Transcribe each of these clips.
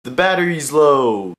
The battery's low.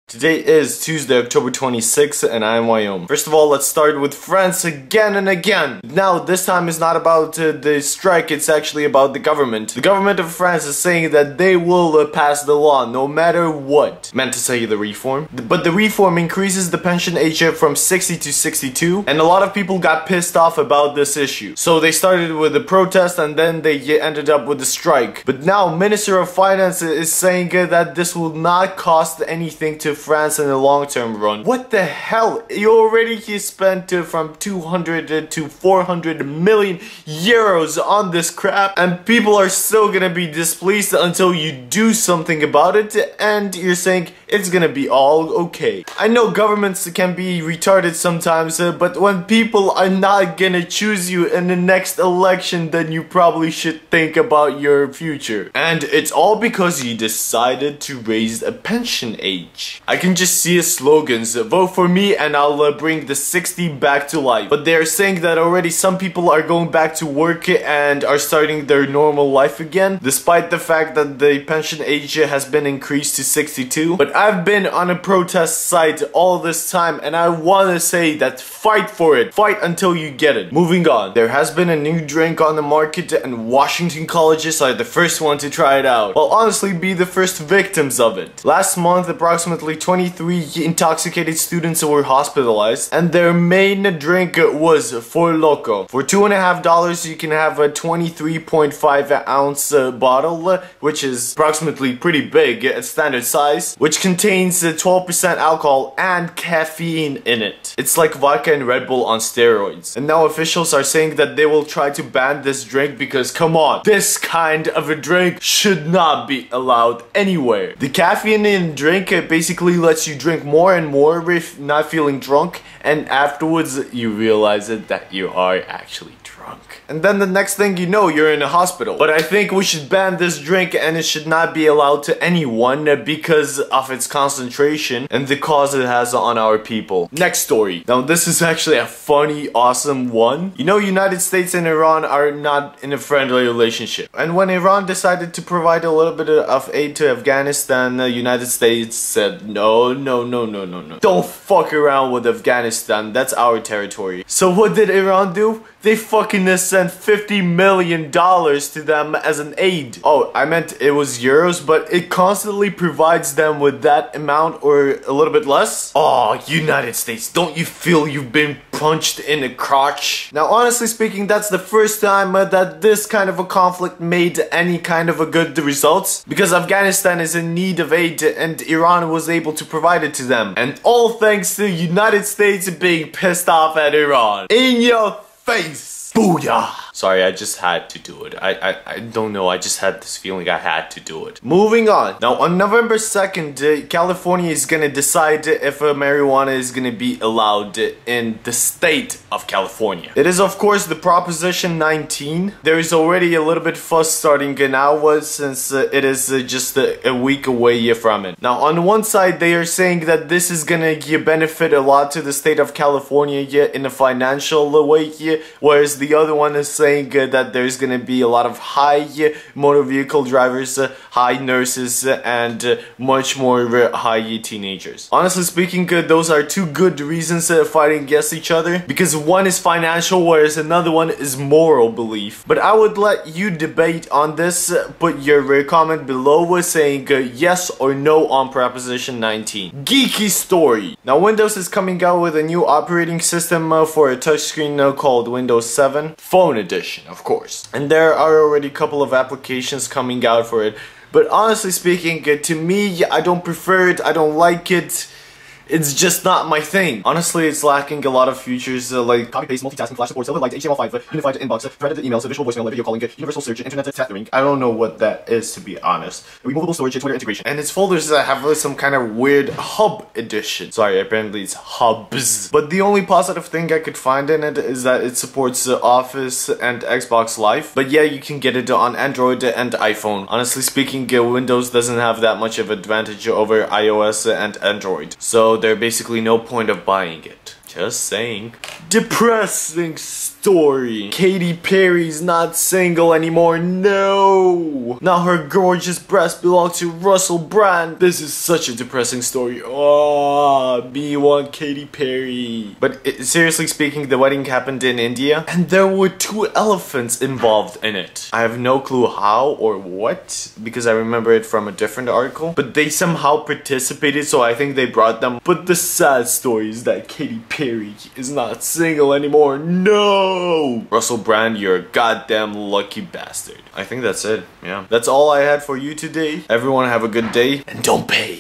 Today is Tuesday, October 26th, and I am Wyoming. First of all, let's start with France again and again. Now, this time is not about the strike, it's actually about the government. The government of France is saying that they will pass the law no matter what. Meant to say the reform. But the reform increases the pension age from 60 to 62, and a lot of people got pissed off about this issue. So they started with a protest and then they ended up with a strike. But now, Minister of Finance is saying that this will not cost anything to France in the long-term run. What the hell? You already spent from 200 to 400 million euros on this crap, and people are still gonna be displeased until you do something about it, and you're saying it's gonna be all okay. I know governments can be retarded sometimes, but when people are not gonna choose you in the next election, then you probably should think about your future. And it's all because you decided to raise a pension age. I can just see slogans, vote for me and I'll bring the 60 back to life. But they're saying that already some people are going back to work and are starting their normal life again, despite the fact that the pension age has been increased to 62. But I've been on a protest site all this time and I want to say that fight for it. Fight until you get it. Moving on. There has been a new drink on the market and Washington colleges are the first one to try it out. Well, honestly, be the first victims of it. Last month, approximately 23 intoxicated students were hospitalized, and their main drink was for Loko. For $2.50 you can have a 23.5 ounce bottle, which is approximately pretty big at standard size, which contains 12% alcohol and caffeine in it. It's like vodka and Red Bull on steroids. And now officials are saying that they will try to ban this drink because, come on, this kind of a drink should not be allowed anywhere. The caffeine in drink basically lets you drink more and more if not feeling drunk, and afterwards you realize that you are actually drunk. And then the next thing you know, you're in a hospital. But I think we should ban this drink and it should not be allowed to anyone because of its concentration and the cause it has on our people. Next story. Now this is actually a funny, awesome one. You know, United States and Iran are not in a friendly relationship. And when Iran decided to provide a little bit of aid to Afghanistan, the United States said, no. Don't fuck around with Afghanistan, that's our territory. So what did Iran do? They fucking sent $50 million to them as an aid. Oh, I meant it was euros, but it constantly provides them with that amount or a little bit less. Oh, United States, don't you feel you've been punched in the crotch? Now, honestly speaking, that's the first time that this kind of a conflict made any kind of a good results, because Afghanistan is in need of aid and Iran was able to provide it to them. And all thanks to United States being pissed off at Iran. In your face! Booyah! Sorry, I just had to do it. I don't know, I just had this feeling I had to do it. Moving on. Now, on November 2nd, California is gonna decide if marijuana is gonna be allowed in the state of California. It is, of course, the Proposition 19. There is already a little bit fuss starting now since it is just a week away from it. Now, on one side, they are saying that this is gonna benefit a lot to the state of California in a financial way, whereas the other one is saying that there's gonna be a lot of high motor vehicle drivers, high nurses, and much more high teenagers. Honestly speaking, those are two good reasons fighting against each other, because one is financial whereas another one is moral belief. But I would let you debate on this. Put your comment below saying yes or no on Proposition 19. Geeky story. Now, Windows is coming out with a new operating system for a touchscreen called Windows 7 Phone Edition, of course. And there are already a couple of applications coming out for it. But honestly speaking, to me, I don't prefer it, I don't like it. It's just not my thing. Honestly, it's lacking a lot of features like copy-paste, multitasking, flash support, Silverlight, HTML5, unified inbox, threaded emails, visual voicemail, video calling, universal search, internet tethering. I don't know what that is, to be honest. Removable storage, Twitter integration. And its folders have some kind of weird hub edition. Sorry, apparently it's hubs. But the only positive thing I could find in it is that it supports Office and Xbox Live. But yeah, you can get it on Android and iPhone. Honestly speaking, Windows doesn't have that much of advantage over iOS and Android. So there's basically no point of buying it. Just saying. Depressing story. Katy Perry's not single anymore. No. Now her gorgeous breasts belong to Russell Brand. This is such a depressing story. Oh, me want Katy Perry. But seriously speaking, the wedding happened in India, and there were 2 elephants involved in it. I have no clue how or what, because I remember it from a different article. But they somehow participated, so I think they brought them. But the sad story is that Katy Perry is not single anymore. No! Russell Brand, you're a goddamn lucky bastard. I think that's it. Yeah. That's all I had for you today. Everyone have a good day, and don't pay.